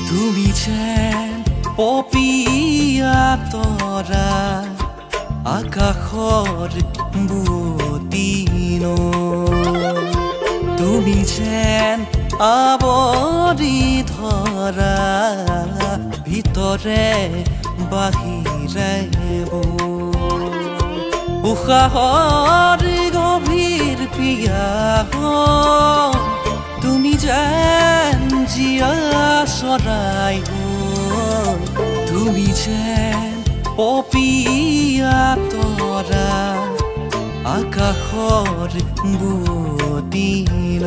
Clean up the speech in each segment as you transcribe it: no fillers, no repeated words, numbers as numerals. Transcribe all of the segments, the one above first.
তুমি যেন পপিয়া তৰা আকাশৰ বুটিন তুমি যেন আৱৰি ধৰা ভিতৰে বাহিৰে উশাহৰ গভীৰ পিয়াহ তুমি যেন জীয়া চৰাই তুমি যেন পপিয়া তৰা আকাশৰ বুটিন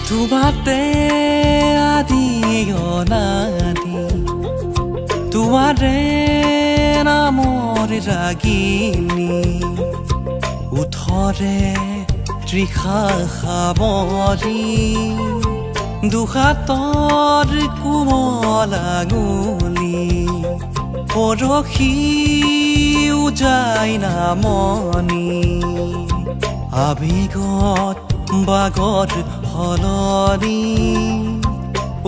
তোমাতে আদি অনাদি তোমাৰে নামৰ ৰাগিনী উঠৰে তৃষা সাৱৰি দুহাতৰ কোমল আঙুলি পৰশি উজাই নামনি আবেগত বাগত হলনি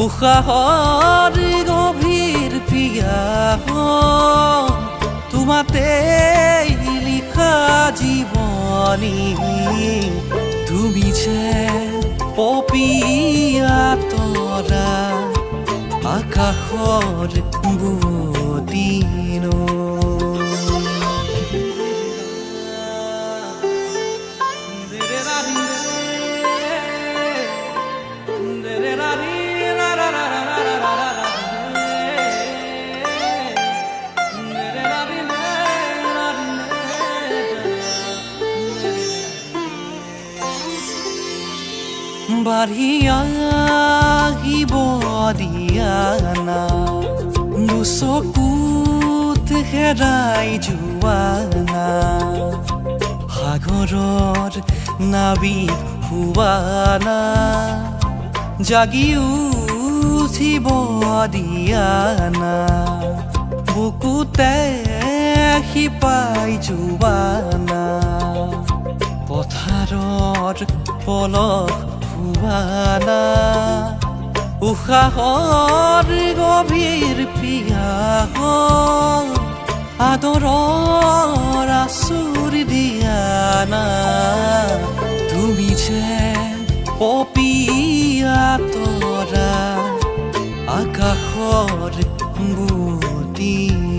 উশাহৰ গভীৰ পিয়াহ তোমাতে লিখা জীৱনী তুমি যেন পপিয়া তৰা আকাশৰ বুটিন বাঢ়িয়াহিব দিয়ানা দুচকুত হেৰাই যোৱানা সাগৰৰ নাবিক হোৱানা জাগি উঠিব দিয়ানা বুকুতে শিপাই যোৱানা পথাৰৰ পলক হুৱানা উশাহৰ গভীৰ পিয়াহ আদৰৰ আচুৰ দিয়ানা তুমি যেন পপিয়া তৰা আকাশৰ বুটিন